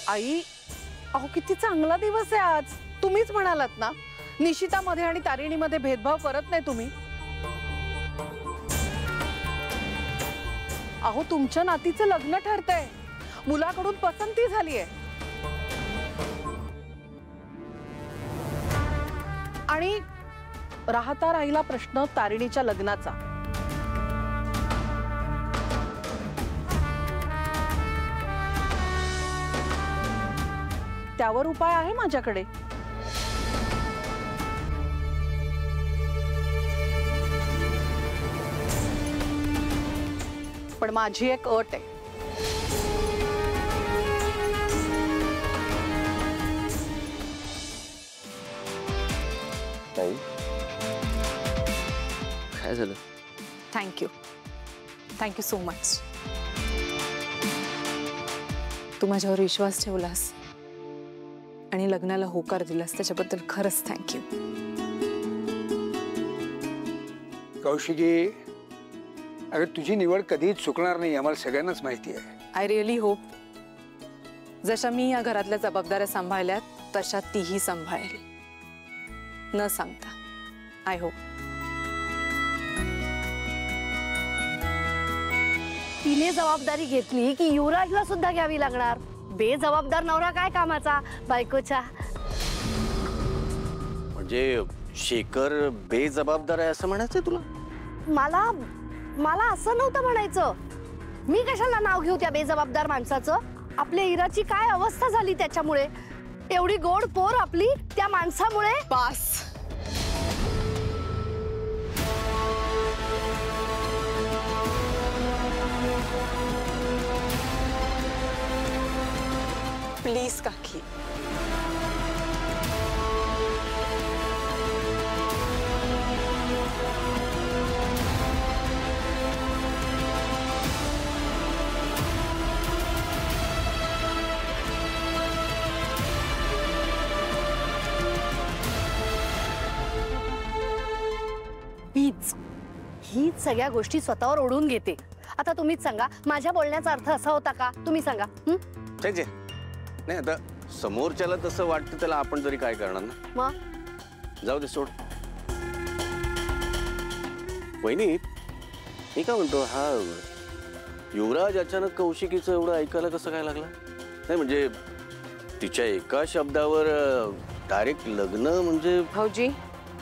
आई, अहो किती चांगला दिवस आहे आज. तुम्हीच म्हणालात ना निशितामध्ये आणि तारिणीमध्ये भेदभाव करत नाही तुम्ही. अहो तुमच्या नातीचं लग्न ठरतंय, मुलाकडून पसंती झालीये आणि राहता राहिला प्रश्न तारिणीच्या लग्नाचा. त्यावर उपाय आहे माझ्याकडे. पण माझी एक अट आहे. काय झालं? Thank you so much. तू माझ्यावर विश्वास ठेवलास आणि लग्नाला होकार दिलास त्याच्याबद्दल खरंच थँक्यू. कौशिकी, अगं तुझी निवड कधीच चुकणार नाही, आम्हाला सगळ्यांनाच माहिती आहे. आय रिअली होप जशा मी या घरातल्या जबाबदाऱ्या सांभाळल्यात तशा तीही सांभाळेल न सांगता. I hope. तिने जबाबदारी घेतली की युवराजला सुद्धा घ्यावी लागणार. बेजबाबदार नवरा काय कामाचा बायकोच्या. म्हणजे शेखर बेजबाबदार आहे असं म्हणायचंय तुला? मला असं नव्हतं म्हणायचं. मी कशाला नाव घेऊ त्या बेजबाबदार माणसाचं. आपल्या इराची काय अवस्था झाली त्याच्यामुळे. एवढी गोड पोर आपली त्या माणसामुळे. पास. प्लीज काकी. हीच सगळ्या गोष्टी स्वतःवर ओढून घेते. आता तुम्हीच सांगा, माझ्या बोलण्याचा अर्थ असा होता का? तुम्ही सांगा. नाही, आता समोरच्याला तसं वाटतं त्याला आपण तरी काय करणार ना. मग जाऊ दे, सोड. वहिनी, मी काय म्हणतो, हा युवराज अचानक कौशिकीचं एवढं ऐकायला कसं काय लागलं? नाही म्हणजे तिच्या एका शब्दावर डायरेक्ट लग्न म्हणजे. भाऊजी,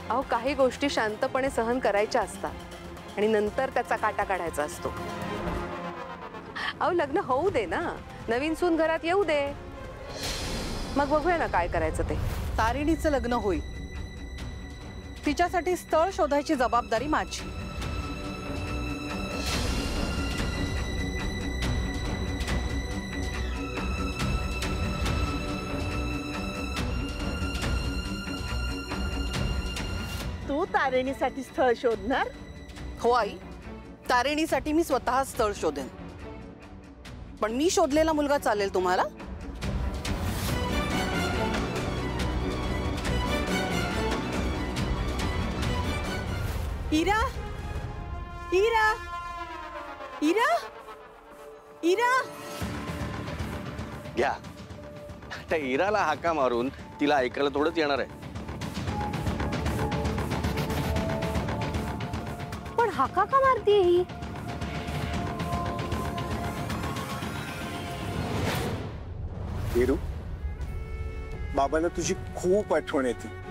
अहो काही गोष्टी शांतपणे सहन करायच्या असतात आणि नंतर त्याचा काटा काढायचा असतो. अहो लग्न होऊ दे ना, नवीन सून घरात येऊ दे, मग बघूया ना काय करायचं ते. तारिणीचं लग्न होईल, तिच्यासाठी स्थळ शोधायची जबाबदारी माझी. तू तारिणीसाठी स्थळ शोधणार? हो आई, तारिणीसाठी मी स्वतः स्थळ शोधेन. पण मी शोधलेला मुलगा चालेल तुम्हाला? इरा, इरा, इरा, इरा. घ्या, त्या इराला हाका मारून तिला ऐकायला थोडंच येणार आहे. पण हाका का मारतीये ही? वीरू, बाबाला तुझी खूप आठवण येते.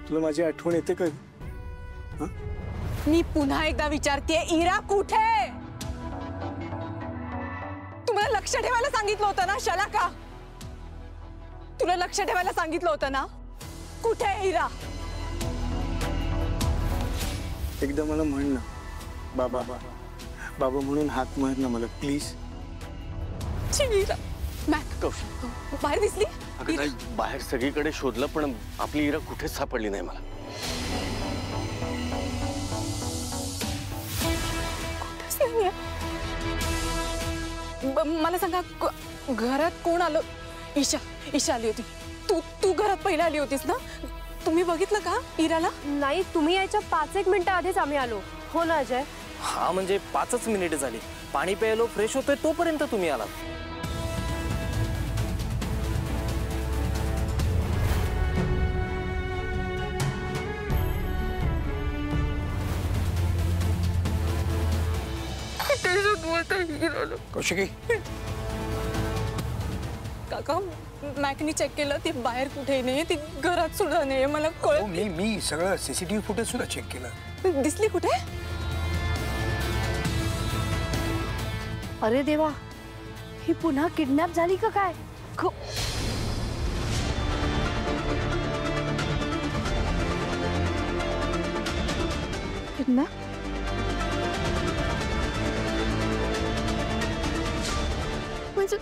तुला माझी आठवण येते का? मी पुन्हा एकदा विचारते, इरा कुठे? तुम्हाला लक्ष ठेवायला सांगितलं होतं ना शलाका? तुला लक्ष ठेवायला सांगितलं होतं ना? कुठे आहे इरा? एकदा मला म्हण ना, बाबा बाबा म्हणून हाक मार ना मला प्लीज. बाहेर दिसली? बाहेर सगळीकडे शोधलं पण आपली इरा कुठेच सापडली नाही मला. मला सांगा, घरात कोण आलं? ईशा आली होती. तू घरात पहिला आली होतीस ना? तुम्ही बघितलं का इराला? नाही, तुम्ही यायच्या 5-1 मिनिटं आधीच आम्ही आलो. हो ना अजय? हा म्हणजे 5च मिनिटं झाली. पाणी प्यायलो फ्रेश होतोय तोपर्यंत तुम्ही आलात. कौशिकी काका मॅकनी चेक केलं ती बाहेर कुठे नाही, ती घरात सुद्धा नाही. मला कळत मी सगळं सीसीटीव्ही फुटेज सुद्धा चेक केलं. दिसली कुठे? अरे देवा, ही पुन्हा किडनॅप झाली का काय? किडनॅप? म्हणजे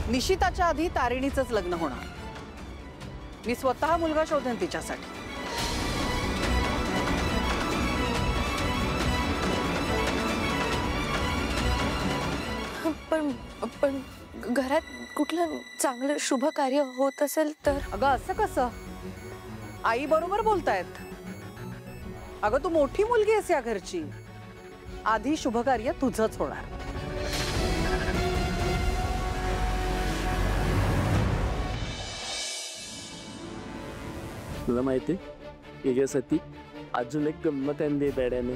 निशिताच्या आधी तारिणीचंच लग्न होणार. मी स्वतः मुलगा शोधेन तिच्यासाठी. पण घरात कुठलं चांगलं शुभ कार्य होत असेल तर? अगं असं कसं? आई बरोबर बोलतायत. अगं तू मोठी मुलगी आहेस या घरची. आधी शुभकार्य तुझंच होणार. तुला माहिती याच्यासाठी अजून एक गंमत आणली बेड्याने.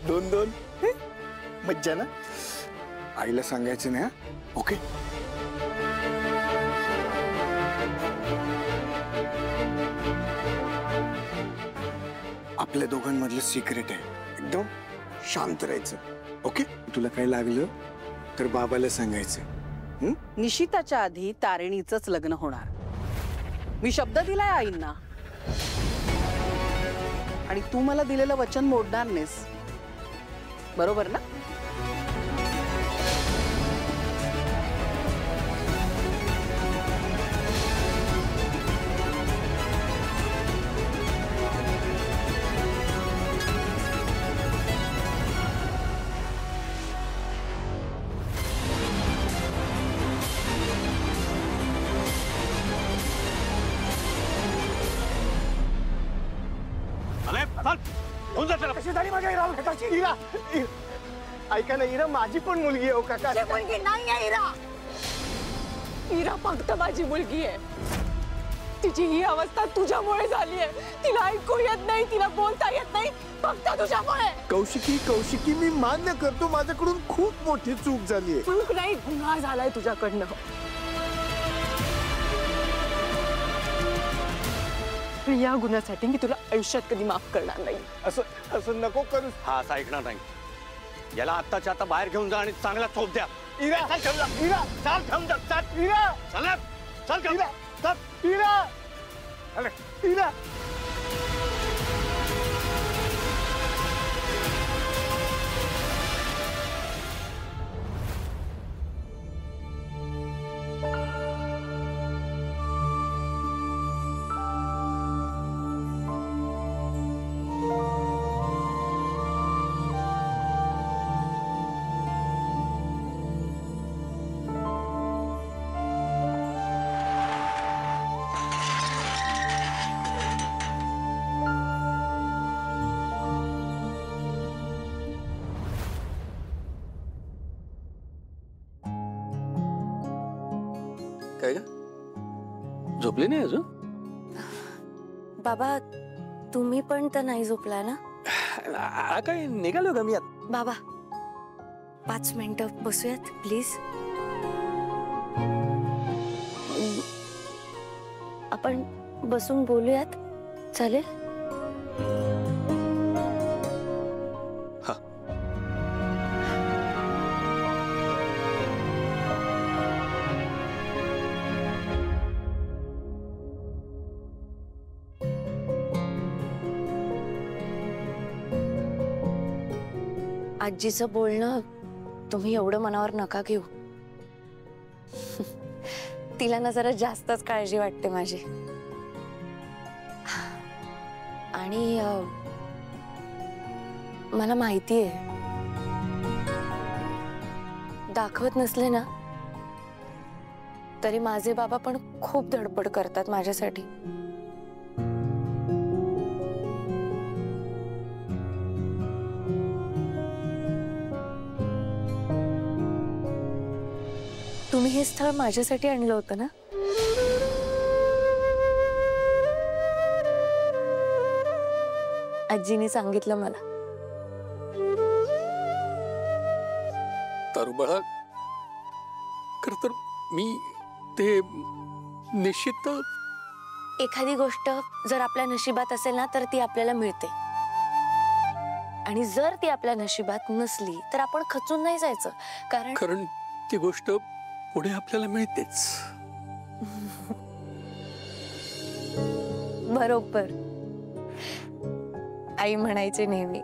2-2 मज्जा ना. आईला सांगायचं नाही. ओके. आपल्या दोघांमधलं सिक्रेट आहे. एकदम शांत राहायचं. ओके. तुला काही लागलं तर बाबाला सांगायचं. निशिताच्या आधी तारिणीचंच लग्न होणार. मी शब्द दिलाय आईंना. आणि तू मला दिलेलं वचन मोडणार नाहीस, बरोबर ना? ऐका ना इरा, माझी पण मुलगी आहे. काका मुलगी नाही आहे इरा. इरा फक्त माझी मुलगी आहे. तिची ही अवस्था तुझ्यामुळे झाली आहे. तिला ऐकू येत नाही, तिला बोलता येत नाही, फक्त तुझ्यामुळे. कौशिकी मी मान्य करतो माझ्याकडून खूप मोठी चूक झाली आहे. चूक नाही, गुन्हा झालाय तुझ्याकडनं. या गुन्ह्यासाठी मी तुला आयुष्यात कधी माफ करणार नाही. असं नको करू. हा असं ऐकणार नाही. याला आत्ताच्या आता बाहेर घेऊन जा आणि चांगला चोप द्या. इरा चल इरा चल थांब चल इरा चल चल इरा चल इरा. अरे इरा काय ग, झोपली नाही अजून? बाबा तुम्ही पण तर नाही झोपला ना? काय निघालो का मी आत? बाबा 5 मिनिटं बसूयात प्लीज. आपण बसून बोलूयात, चालेल? आजीचं बोलणं तुम्ही एवढं मनावर नका घेऊ. तिला ना जरा जास्तच काळजी वाटते माझी. आणि मला माहिती आहे, दाखवत नसले ना तरी माझे बाबा पण खूप धडपड करतात माझ्यासाठी. तुम्ही हे स्थळ माझ्यासाठी आणलं होतं ना? आजीने सांगितलं मला. तारुबाळा, खर तर मी ते निश्चित. एखादी गोष्ट जर आपल्या नशिबात असेल ना तर ती आपल्याला मिळते, आणि जर ती आपल्या नशिबात नसली तर आपण खचून नाही जायचं, कारण ती गोष्ट पुढे आपल्याला मिळतेच. बरोबर. आई म्हणायचे नेहमी.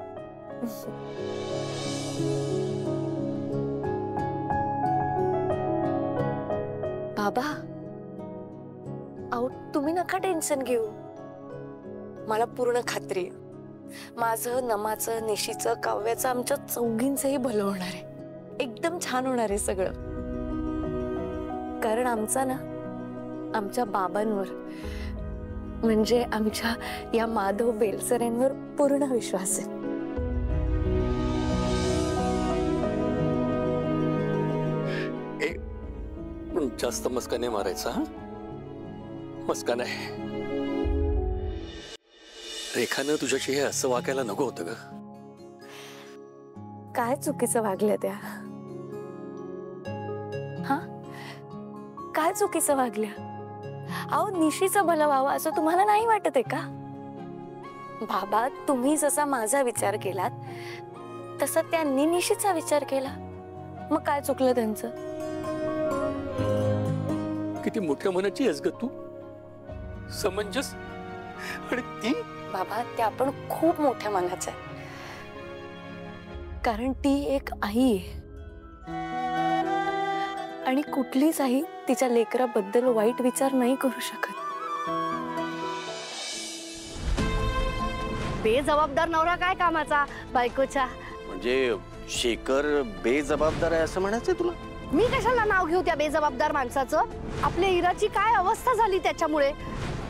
बाबा, अहो तुम्ही नका टेन्शन घेऊ. मला पूर्ण खात्री आहे, माझं, नमाचं, निशीचं, काव्याचं, आमच्या चौघींचंही भलं होणार आहे. एकदम छान होणार आहे सगळं. कारण आमचा ना आमच्या बाबांवर, म्हणजे आमच्या या माधव बेलसरेंवर पूर्ण विश्वास आहे. जास्त मस्का नाही मारायचा. मस्का नाही. रेखानं तुझ्याशी हे असं वागायला नको होतं ग. काय चुकीचं वागल्या त्या? हा, काय चुकीचं वागल्या? अहो निशीचं भलं व्हावं असं तुम्हाला नाही वाटत आहे का? बाबा, तुम्ही जसा माझा विचार केलात तसा त्यांनी निशीचा विचार केला. मग काय चुकलं त्यांचं? किती मोठ्या मनाची आहेस ग तू. समंजस. आणि ती बाबा, त्या पण खूप मोठ्या मनाच्या आहे, कारण ती एक आई आहे, आणि कुठलीच आई तिच्या लेकराबद्दल वाईट विचार नाही करू शकत. बेजबाबदार नवरा काय कामाचा बायकोच्या? म्हणजे शेखर बेजबाबदार आहे असं म्हणायचंय तुला? मी कशाला नाव घेऊ त्या बेजबाबदार माणसाचं? आपल्या इराची काय अवस्था झाली त्याच्यामुळे.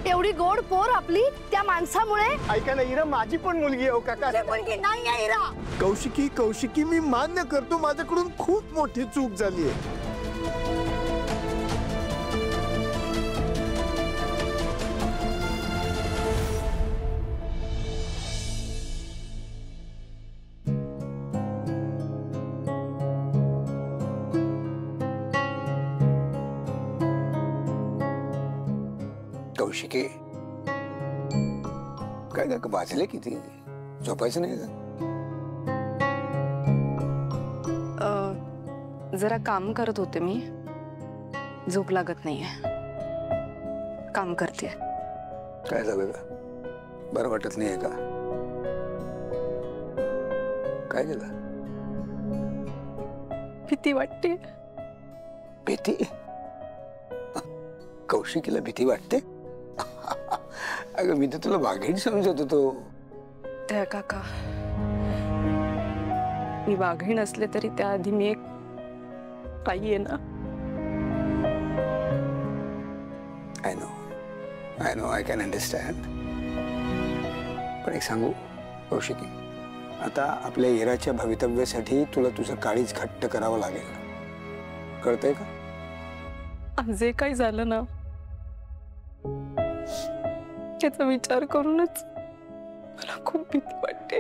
एवढी गोड पोर आपली त्या माणसामुळे. ऐका ना, इरा माझी पण मुलगी आहे. काका मुलगी नाही आहे इरा. कौशिकी, कौशिकी, मी मान्य करतो माझ्याकडून खूप मोठी चूक झाली आहे. कौशिकी, काय का वाचले किती? झोपायचं नाही का? जरा काम करत होते मी, झोप लागत नाहीये. काम करते. काय झालं का? बरं वाटत नाहीये का? काय झालं? भीती वाटते. भीती? कौशिकीला भीती वाटते? अगं मी तर तुला वाघीण समजत होतो. त्या काका, मी वाघीण असले तरी त्याआधी मी एक आई आहे ना. I know, I can understand. पण एक सांगू कौशिकी, आता आपल्या इराच्या भवितव्यासाठी तुला तुझं काळीज घट्ट करावं लागेल. कळतंय का? जे काही झालं ना त्याचा विचार करूनच मला खूप भीती वाटते.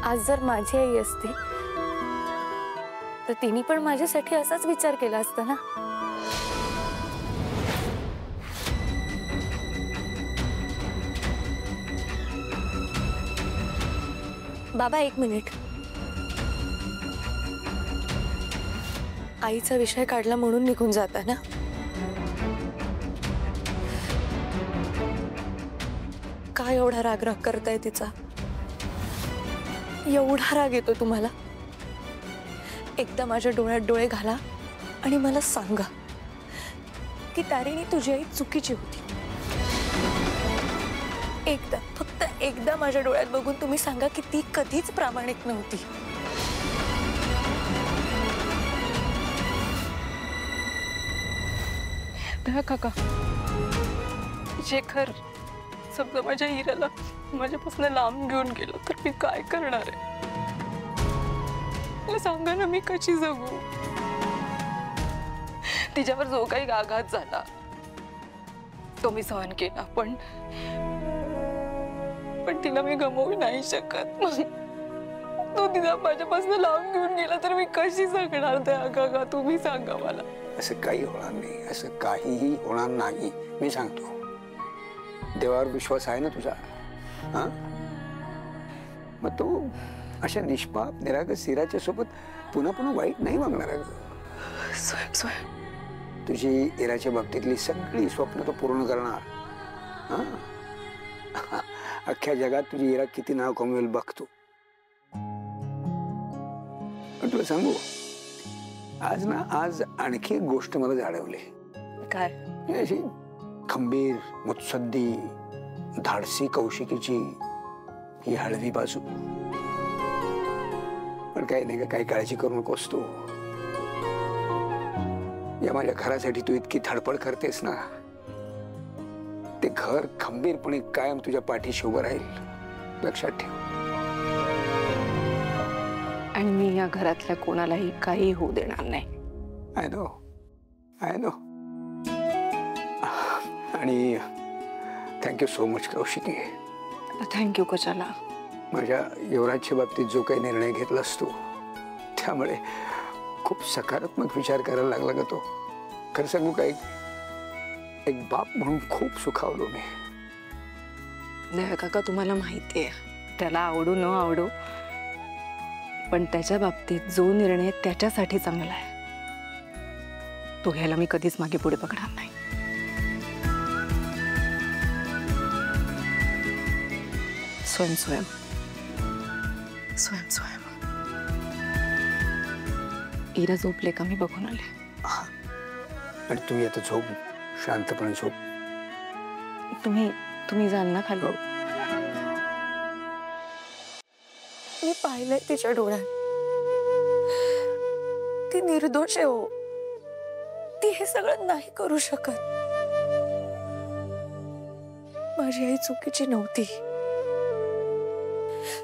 आज जर माझी आई असती तर तिने पण माझ्यासाठी असाच विचार केला असता ना. बाबा, एक मिनिट. आईचा विषय काढला म्हणून निघून जाता ना? काय एवढा राग करताय तिचा? एवढा राग येतो तुम्हाला? एकदा माझ्या डोळ्यात डोळे घाला आणि मला सांगा की तारिणी तुझी आई चुकीची होती. एकदा, फक्त एकदा माझ्या डोळ्यात बघून तुम्ही सांगा की ती कधीच प्रामाणिक नव्हती. काका, शेखर समजा माझ्या हिराला माझ्यापासून लांब घेऊन गेलो तर मी काय करणार आहे? मला सांगा ना, मी कशी जगू? तिच्यावर जो काही आघात झाला तो मी सहन केला, पण तिला मी गमावू नाही शकत. तो तिला माझ्यापासून लांब घेऊन गेला तर मी कशी जगणार? त्या काका तुम्ही सांगा मला. असं काही होणार नाही, असं काहीही होणार नाही. मी सांगतो, देवावर विश्वास आहे ना तुझा? हा, मग तो अशा निष्पाप निरागस हिराच्या सोबत पुन्हा पुन्हा वाईट नाही वागणार. तुझी हिराच्या बाबतीतली सगळी स्वप्न तो पूर्ण करणार. हा, अख्ख्या जगात तुझी हिरा किती नाव कमवेल बघतो. पण तुला सांगू, आज आणखी एक गोष्ट मला जाणवली. काय? अशी खंबीर, मुत्सद्दी, धाडसी कौशिकीची ही हळवी बाजू. पण काही नाही, काही काळजी करू नकोस तू. या माझ्या घरासाठी तू इतकी धडपड करतेस ना, ते घर खंबीरपणे कायम तुझ्या पाठीशी उभं राहील, लक्षात ठेव. आणि मी या घरातल्या कोणालाही काही होऊ देणार नाही. I know. आणि thank you so much Kaushiki. Thank you कशाला? माझ्या युवराजच्या बाबतीत जो काही निर्णय घेतलास तू, त्यामुळे खूप सकारात्मक विचार करायला लागला का तो. खरं सांगू का, एक बाप म्हणून खूप सुखावलो मी. नाही काका, तुम्हाला माहिती आहे, त्याला आवडू न आवडू, पण त्याच्या बाबतीत जो निर्णय त्याच्यासाठी चांगला आहे तो घ्यायला मी कधीच मागे पुढे बघणार नाही. स्वयं इरा झोपले का? मी बघून आले. आणि तुम्ही आता झोप, शांतपणे झोप. तुम्ही जाल ना खाली? मी पाहिलंय तिच्या डोळ्यात, ती निर्दोष आहे. हो, ती हे सगळं नाही करू शकत. माझी आई चुकीची नव्हती.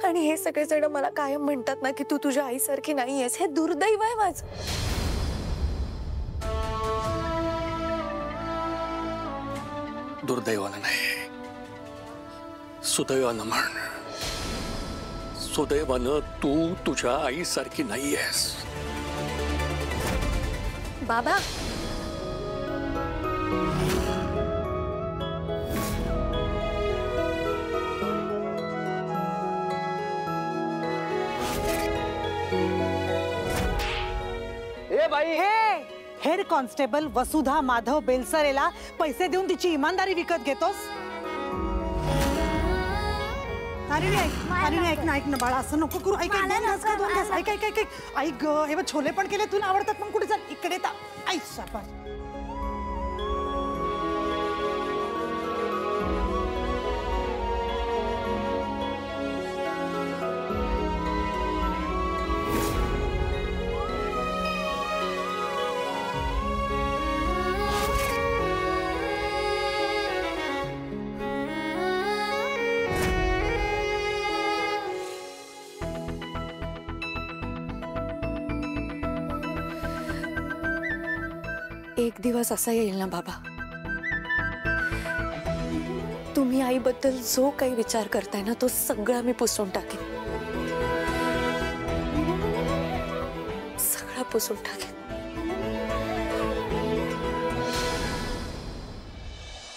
आणि हे सगळेजण मला कायम म्हणतात ना की तू तुझ्या आईसारखी नाहीयेस. हे दुर्दैव आहे माझं. दुर्दैवानं नाही, सुदैवानं म्हण. सुदैवानं तू तुझ्या आईसारखी नाहीयेस. बाबा, हेड कॉन्स्टेबल वसुधा माधव बेलसरेला पैसे देऊन तिची इमानदारी विकत घेतोस? ऐक ना बाळा, असं नको करू. ऐक ग, हे बघ, छोले पण केले, तुला आवडतात. पण कुठे चल, इकडे ऐक शाबास. एक दिवस असा येईल ना बाबा, तुम्ही आईबद्दल जो काही विचार करताय ना तो सगळा मी पुसून टाकेन. सगळा पुसून टाकेन.